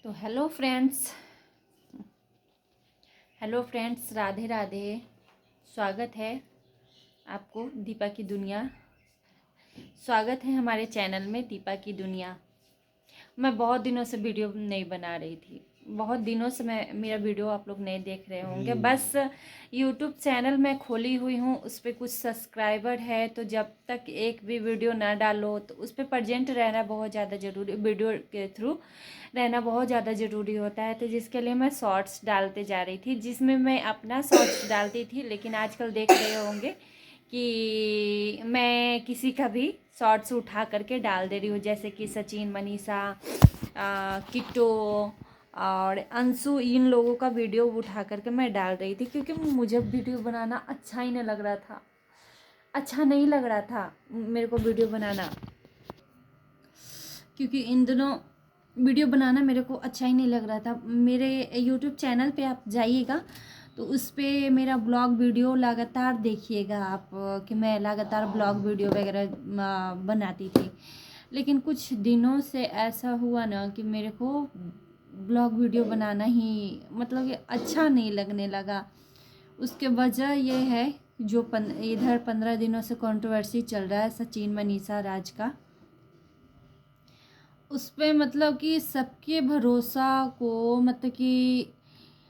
तो hello friends, Radhe Radhe. स्वागत है आपको दीपा की दुनिया। स्वागत है हमारे चैनल में दीपा की दुनिया। मैं बहुत दिनों से वीडियो नहीं बना रही थी। बहुत दिनों से मेरा वीडियो आप लोग नहीं देख रहे होंगे। बस यूट्यूब चैनल मैं खोली हुई हूँ, उस पर कुछ सब्सक्राइबर है, तो जब तक एक भी वीडियो ना डालो तो उस पर प्रेजेंट रहना बहुत ज़्यादा ज़रूरी, वीडियो के थ्रू रहना बहुत ज़्यादा ज़रूरी होता है। तो जिसके लिए मैं शॉर्ट्स डालते जा रही थी, जिसमें मैं अपना शॉर्ट्स डालती थी। लेकिन आजकल देख रहे होंगे कि मैं किसी का भी शॉर्ट्स उठा करके डाल दे रही हूँ, जैसे कि सचिन, मनीषा, किट्टो और अंशु, इन लोगों का वीडियो उठा करके मैं डाल रही थी, क्योंकि मुझे वीडियो बनाना अच्छा ही नहीं लग रहा था। अच्छा नहीं लग रहा था मेरे को वीडियो बनाना, क्योंकि इन दिनों वीडियो बनाना मेरे को अच्छा ही नहीं लग रहा था। मेरे यूट्यूब चैनल पे आप जाइएगा तो उस पर मेरा ब्लॉग वीडियो लगातार देखिएगा आप, कि मैं लगातार ब्लॉग वीडियो वगैरह बनाती थी। लेकिन कुछ दिनों से ऐसा हुआ ना कि मेरे को ब्लॉग वीडियो बनाना ही मतलब कि अच्छा नहीं लगने लगा। उसके वजह ये है जो इधर 15 दिनों से कंट्रोवर्सी चल रहा है सचिन मनीषा राज का। उस पर मतलब कि सबके भरोसा को, मतलब कि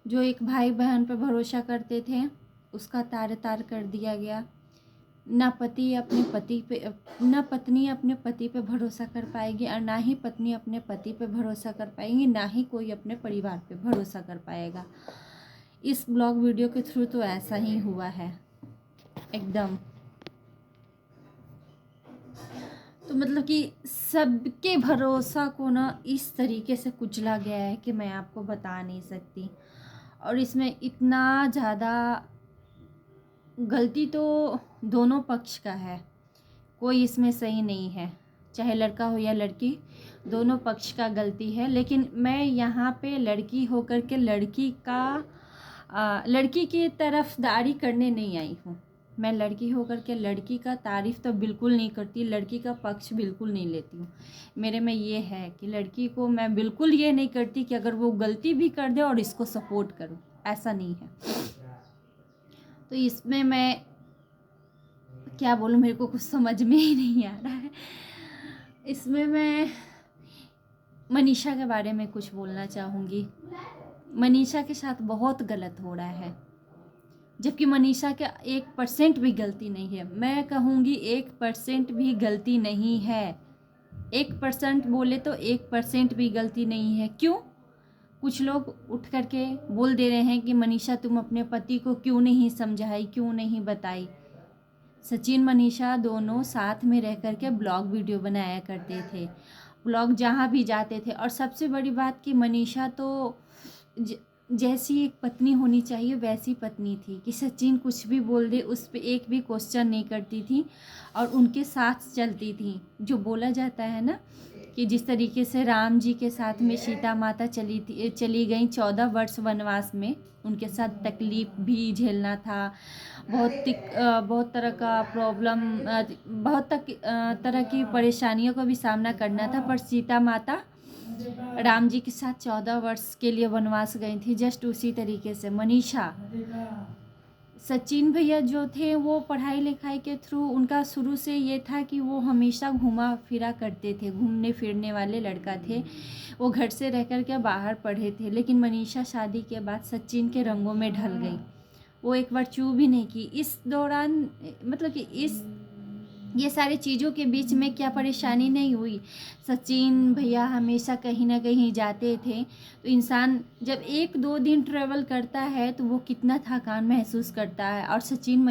जो एक भाई बहन पे भरोसा करते थे उसका तार तार कर दिया गया। ना पति अपने पति पे, ना पत्नी अपने पति पे भरोसा कर पाएगी, और ना ही पत्नी अपने पति पे भरोसा कर पाएंगी, ना ही कोई अपने परिवार पे भरोसा कर पाएगा। इस ब्लॉग वीडियो के थ्रू तो ऐसा ही हुआ है एकदम। तो मतलब कि सबके भरोसा को ना इस तरीके से कुचला गया है कि मैं आपको बता नहीं सकती। और इसमें इतना ज़्यादा गलती तो दोनों पक्ष का है, कोई इसमें सही नहीं है, चाहे लड़का हो या लड़की, दोनों पक्ष का गलती है। लेकिन मैं यहाँ पे लड़की होकर के लड़की की तरफदारी करने नहीं आई हूँ। मैं लड़की होकर के लड़की का तारीफ़ तो बिल्कुल नहीं करती, लड़की का पक्ष बिल्कुल नहीं लेती हूँ। मेरे में ये है कि लड़की को मैं बिल्कुल ये नहीं करती कि अगर वो गलती भी कर दे और इसको सपोर्ट करूँ, ऐसा नहीं है। तो इसमें मैं क्या बोलूँ, मेरे को कुछ समझ में ही नहीं आ रहा है। इसमें मैं मनीषा के बारे में कुछ बोलना चाहूँगी। मनीषा के साथ बहुत गलत हो रहा है, जबकि मनीषा के 1% भी गलती नहीं है। मैं कहूँगी 1% भी गलती नहीं है। 1% बोले तो 1% भी गलती नहीं है। क्यों? कुछ लोग उठ करके बोल दे रहे हैं कि मनीषा तुम अपने पति को क्यों नहीं समझाई, क्यों नहीं बताई। सचिन मनीषा दोनों साथ में रह कर के ब्लॉग वीडियो बनाया करते थे, ब्लॉग जहाँ भी जाते थे। और सबसे बड़ी बात कि मनीषा तो जैसी एक पत्नी होनी चाहिए वैसी पत्नी थी, कि सचिन कुछ भी बोल दे उस पर एक भी क्वेश्चन नहीं करती थी और उनके साथ चलती थी। जो बोला जाता है ना कि जिस तरीके से राम जी के साथ में सीता माता चली गई 14 वर्ष वनवास में, उनके साथ तकलीफ भी झेलना था, बहुत तरह का प्रॉब्लम, तरह की परेशानियों का भी सामना करना था। पर सीता माता राम जी के साथ 14 वर्ष के लिए वनवास गई थी। जस्ट उसी तरीके से मनीषा, सचिन भैया जो थे वो पढ़ाई लिखाई के थ्रू, उनका शुरू से ये था कि वो हमेशा घूमा फिरा करते थे, घूमने फिरने वाले लड़का थे। वो घर से रह कर के बाहर पढ़े थे। लेकिन मनीषा शादी के बाद सचिन के रंगों में ढल गई। वो एक बार चू भी नहीं की। इस दौरान मतलब कि ये सारी चीज़ों के बीच में क्या परेशानी नहीं हुई। सचिन भैया हमेशा कहीं ना कहीं जाते थे, तो इंसान जब 1-2 दिन ट्रेवल करता है तो वो कितना थकान महसूस करता है। और सचिन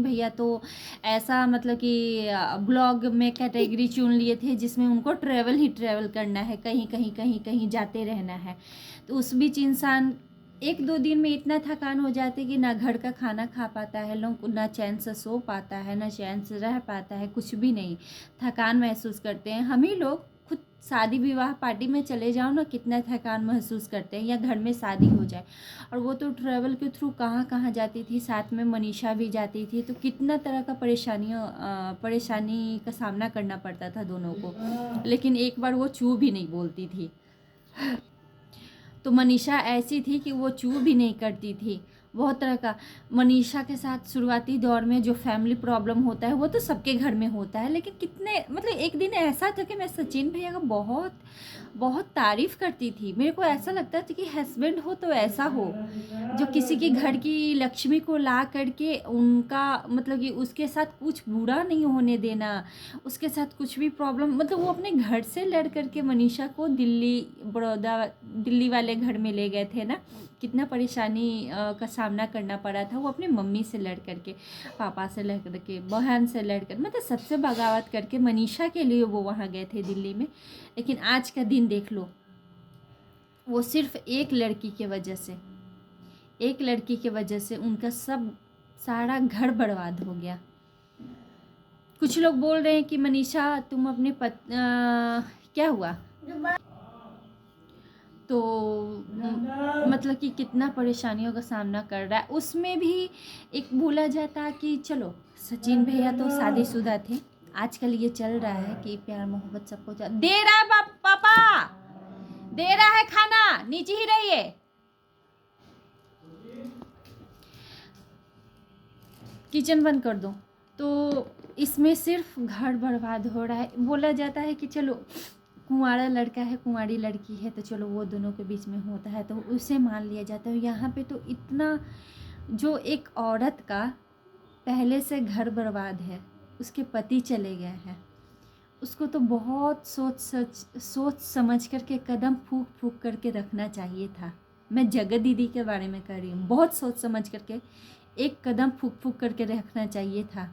भैया तो ऐसा मतलब कि ब्लॉग में कैटेगरी चुन लिए थे जिसमें उनको ट्रेवल करना है, कहीं कहीं कहीं कहीं जाते रहना है। तो उस बीच इंसान 1-2 दिन में इतना थकान हो जाती है कि ना घर का खाना खा पाता है लोग, ना चैन से सो पाता है, ना चैन से रह पाता है, कुछ भी नहीं, थकान महसूस करते हैं। हम ही लोग खुद शादी विवाह पार्टी में चले जाओ ना, कितना थकान महसूस करते हैं, या घर में शादी हो जाए। और वो तो ट्रैवल के थ्रू कहाँ कहाँ जाती थी, साथ में मनीषा भी जाती थी, तो कितना तरह का परेशानी का सामना करना पड़ता था दोनों को। लेकिन एक बार वो चू भी नहीं बोलती थी। तो मनीषा ऐसी थी कि वो चू भी नहीं करती थी। बहुत तरह का मनीषा के साथ शुरुआती दौर में जो फैमिली प्रॉब्लम होता है वो तो सबके घर में होता है, लेकिन कितने मतलब एक दिन ऐसा था कि मैं सचिन भैया का बहुत बहुत तारीफ़ करती थी। मेरे को ऐसा लगता था कि हस्बैंड हो तो ऐसा हो जो किसी के घर की लक्ष्मी को ला करके उनका मतलब कि उसके साथ कुछ बुरा नहीं होने देना, उसके साथ कुछ भी प्रॉब्लम मतलब वो अपने घर से लड़ करके मनीषा को दिल्ली वाले घर में ले गए थे ना। कितना परेशानी का सामना करना पड़ा था। वो अपनी मम्मी से लड़ करके, पापा से लड़ करके, बहन से लड़ कर मतलब सबसे बगावत करके मनीषा के लिए वो वहाँ गए थे दिल्ली में। लेकिन आज का दिन देख लो, वो सिर्फ एक लड़की की वजह से उनका सब सारा घर बर्बाद हो गया। कुछ लोग बोल रहे हैं कि मनीषा तुम अपने क्या हुआ तो मतलब कि कितना परेशानियों का सामना कर रहा है। उसमें भी एक बोला जाता कि चलो सचिन भैया तो शादीशुदा थे, आजकल ये चल रहा है कि प्यार मोहब्बत सबको दे रहा है पापा दे रहा है खाना, नीचे ही रहिए। किचन बंद कर दो। तो इसमें सिर्फ घर बर्बाद हो रहा है। बोला जाता है कि चलो कुंवारा लड़का है कुंवारी लड़की है तो चलो वो दोनों के बीच में होता है तो उसे मान लिया जाता है। यहाँ पे तो इतना जो एक औरत का पहले से घर बर्बाद है, उसके पति चले गए हैं, उसको तो बहुत सोच समझ करके कदम फूक फूक करके रखना चाहिए था। मैं जगत दीदी के बारे में कह रही हूँ, बहुत सोच समझ करके एक कदम फूक फूक करके रखना चाहिए था।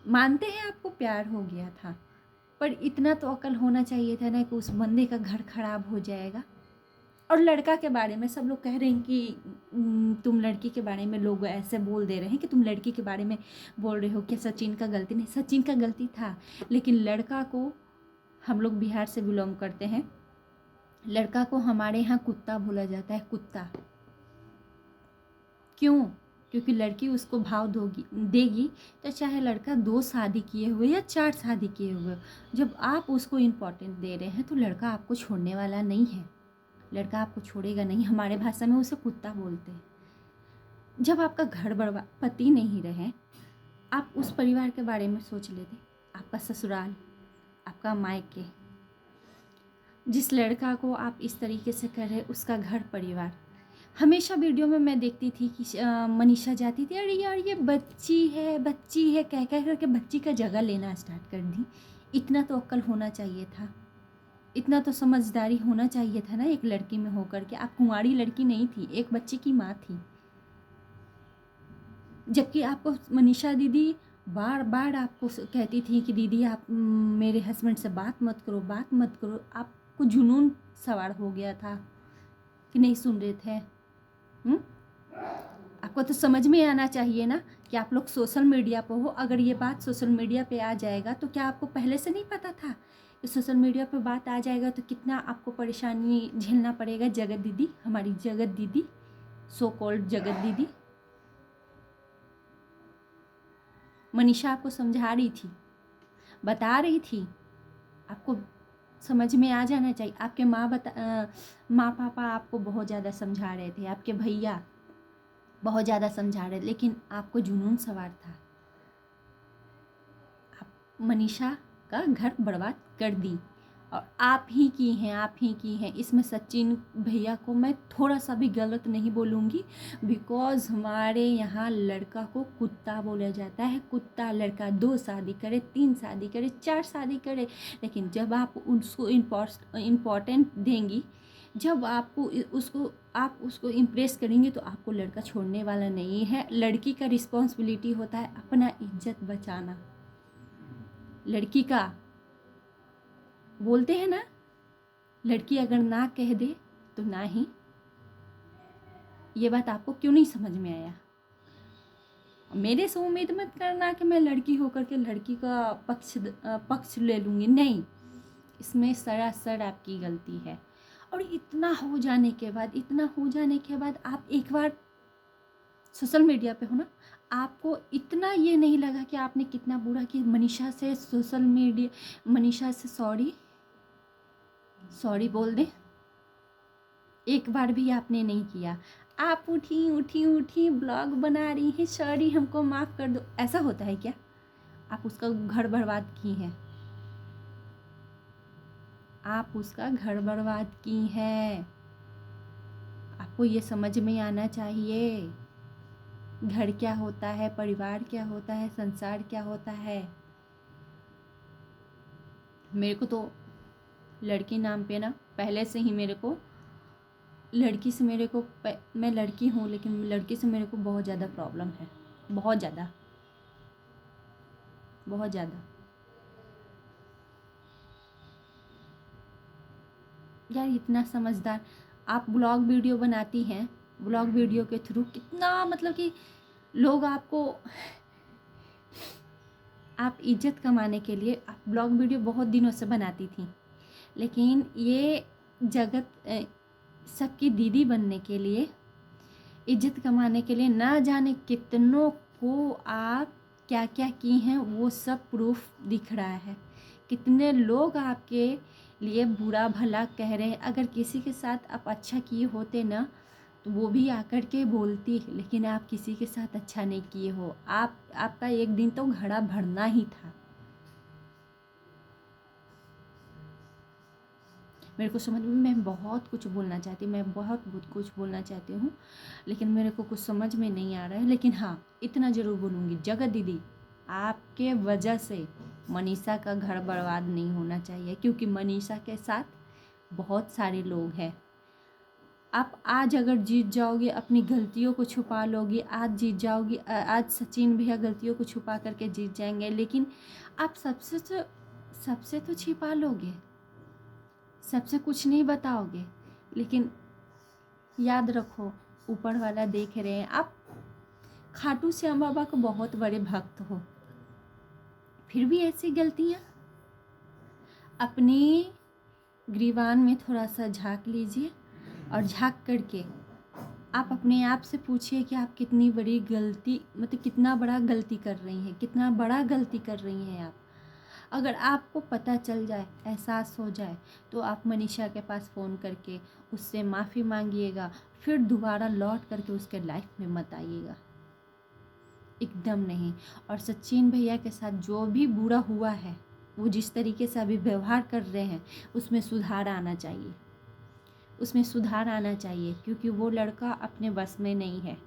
मानते हैं आपको प्यार हो गया था, पर इतना तो अकल होना चाहिए था ना कि उस बंदे का घर खराब हो जाएगा। और लड़का के बारे में सब लोग कह रहे हैं कि तुम लड़की के बारे में, लोग ऐसे बोल दे रहे हैं कि तुम लड़की के बारे में बोल रहे हो कि सचिन का गलती नहीं। सचिन का गलती था, लेकिन लड़का को, हम लोग बिहार से बिलोंग करते हैं, लड़का को हमारे यहाँ कुत्ता बोला जाता है, कुत्ता। क्यों? क्योंकि लड़की उसको भाव देगी तो चाहे लड़का 2 शादी किए हुए या 4 शादी किए हुए, जब आप उसको इम्पोर्टेंट दे रहे हैं तो लड़का आपको छोड़ने वाला नहीं है। लड़का आपको छोड़ेगा नहीं। हमारे भाषा में उसे कुत्ता बोलते हैं। जब आपका घर बर्बाद, पति नहीं रहे, आप उस परिवार के बारे में सोच लेते। आपका ससुराल, आपका मायके, जिस लड़का को आप इस तरीके से कर रहे, उसका घर परिवार। हमेशा वीडियो में मैं देखती थी कि मनीषा जाती थी, अरे यार ये बच्ची है कह करके बच्ची का जगह लेना स्टार्ट कर दी। इतना तो अक्ल होना चाहिए था, इतना तो समझदारी होना चाहिए था ना एक लड़की में होकर के। आप कुंवारी लड़की नहीं थी, एक बच्चे की माँ थी। जबकि आपको मनीषा दीदी बार बार आपको कहती थी कि दीदी आप मेरे हस्बैंड से बात मत करो। आपको जुनून सवार हो गया था कि नहीं सुन रहे थे। आपको तो समझ में आना चाहिए ना कि आप लोग सोशल मीडिया पर हो। अगर ये बात सोशल मीडिया पे आ जाएगा तो क्या आपको पहले से नहीं पता था कि सोशल मीडिया पे बात आ जाएगा तो कितना आपको परेशानी झेलना पड़ेगा। जगत दीदी, हमारी जगत दीदी, सो कॉल्ड जगत दीदी, मनीषा आपको समझा रही थी, बता रही थी। आपको समझ में आ जाना चाहिए। आपके माँ पापा आपको बहुत ज़्यादा समझा रहे थे, आपके भैया बहुत ज़्यादा समझा रहे, लेकिन आपको जुनून सवार था। आप मनीषा का घर बर्बाद कर दी और आप ही की हैं। इसमें सचिन भैया को मैं थोड़ा सा भी गलत नहीं बोलूँगी, बिकॉज़ हमारे यहाँ लड़का को कुत्ता बोला जाता है। कुत्ता लड़का 2 शादी करे, 3 शादी करे, 4 शादी करे, लेकिन जब आप उसको इम्पोर्टेंट देंगी, जब आप उसको इम्प्रेस करेंगे तो आपको लड़का छोड़ने वाला नहीं है। लड़की का रिस्पॉन्सिबिलिटी होता है अपना इज्जत बचाना। लड़की का बोलते हैं ना, लड़की अगर ना कह दे तो ना ही। ये बात आपको क्यों नहीं समझ में आया? मेरे से उम्मीद मत करना कि मैं लड़की होकर के लड़की का पक्ष ले लूँगी, नहीं। इसमें सरासर आपकी गलती है। और इतना हो जाने के बाद आप एक बार सोशल मीडिया पे हो ना, आपको इतना ये नहीं लगा कि आपने कितना बुरा कि मनीषा से सॉरी बोल दे, एक बार भी आपने नहीं किया। आप उठी उठी उठी ब्लॉग बना रही हैं, सॉरी हमको माफ़ कर दो, ऐसा होता है क्या? आप उसका घर बर्बाद की हैं, आप उसका घर बर्बाद की हैं। आपको ये समझ में आना चाहिए, घर क्या होता है, परिवार क्या होता है, संसार क्या होता है। मेरे को तो लड़की नाम पे ना पहले से ही मेरे को लड़की से मैं लड़की हूँ, लेकिन लड़की से मेरे को बहुत ज़्यादा प्रॉब्लम है, बहुत ज़्यादा, बहुत ज़्यादा। यार इतना समझदार आप ब्लॉग वीडियो बनाती हैं, ब्लॉग वीडियो के थ्रू कितना मतलब कि लोग आपको, आप इज्जत कमाने के लिए आप ब्लॉग वीडियो बहुत दिनों से बनाती थी, लेकिन ये जगत सबकी दीदी बनने के लिए, इज्जत कमाने के लिए ना जाने कितनों को आप क्या क्या की हैं, वो सब प्रूफ दिख रहा है। कितने लोग आपके लिए बुरा भला कह रहे हैं। अगर किसी के साथ आप अच्छा किए होते ना तो वो भी आकर के बोलती, लेकिन आप किसी के साथ अच्छा नहीं किए हो। आपका एक दिन तो घड़ा भरना ही था। मेरे को समझ में, मैं बहुत कुछ बोलना चाहती हूँ, मैं बहुत कुछ बोलना चाहती हूँ, लेकिन मेरे को कुछ समझ में नहीं आ रहा है। लेकिन हाँ, इतना ज़रूर बोलूँगी, जगत दीदी आपके वजह से मनीषा का घर बर्बाद नहीं होना चाहिए, क्योंकि मनीषा के साथ बहुत सारे लोग हैं। आप आज अगर जीत जाओगे, अपनी गलतियों को छुपा लोगे, आज जीत जाओगी, आज सचिन भैया गलतियों को छुपा करके जीत जाएंगे, लेकिन आप सबसे तो छिपा लोगे, सबसे कुछ नहीं बताओगे। लेकिन याद रखो, ऊपर वाला देख रहे हैं। आप खाटू श्याम बाबा को बहुत बड़े भक्त हो, फिर भी ऐसी गलतियाँ। अपनी ग्रीवान में थोड़ा सा झांक लीजिए, और झांक करके आप अपने आप से पूछिए कि आप कितनी बड़ी गलती, मतलब कितना बड़ा गलती कर रही हैं, कितना बड़ा गलती कर रही हैं आप। अगर आपको पता चल जाए, एहसास हो जाए, तो आप मनीषा के पास फ़ोन करके उससे माफ़ी मांगिएगा, फिर दोबारा लौट करके उसके लाइफ में मत आइएगा, एकदम नहीं। और सचिन भैया के साथ जो भी बुरा हुआ है, वो जिस तरीके से अभी व्यवहार कर रहे हैं, उसमें सुधार आना चाहिए, उसमें सुधार आना चाहिए, क्योंकि वो लड़का अपने बस में नहीं है,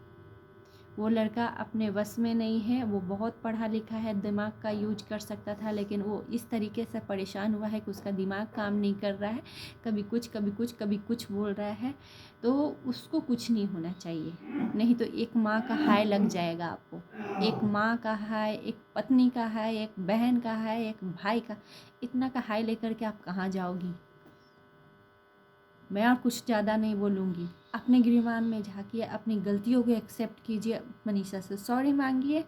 वो लड़का अपने बस में नहीं है। वो बहुत पढ़ा लिखा है, दिमाग का यूज कर सकता था, लेकिन वो इस तरीके से परेशान हुआ है कि उसका दिमाग काम नहीं कर रहा है, कभी कुछ कभी कुछ कभी कुछ बोल रहा है। तो उसको कुछ नहीं होना चाहिए, नहीं तो एक माँ का हाय लग जाएगा आपको, एक माँ का हाय, एक पत्नी का हाय, एक बहन का हाय, एक भाई का, इतना का हाय लेकर के आप कहाँ जाओगी। मैं और कुछ ज़्यादा नहीं बोलूँगी। अपने गिरबान में झाँकिए, अपनी गलतियों को एक्सेप्ट कीजिए, मनीषा से सॉरी मांगिए,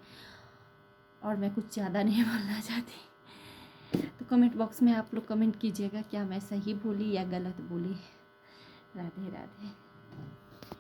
और मैं कुछ ज़्यादा नहीं बोलना चाहती। तो कमेंट बॉक्स में आप लोग कमेंट कीजिएगा, क्या मैं सही बोली या गलत बोली। राधे राधे।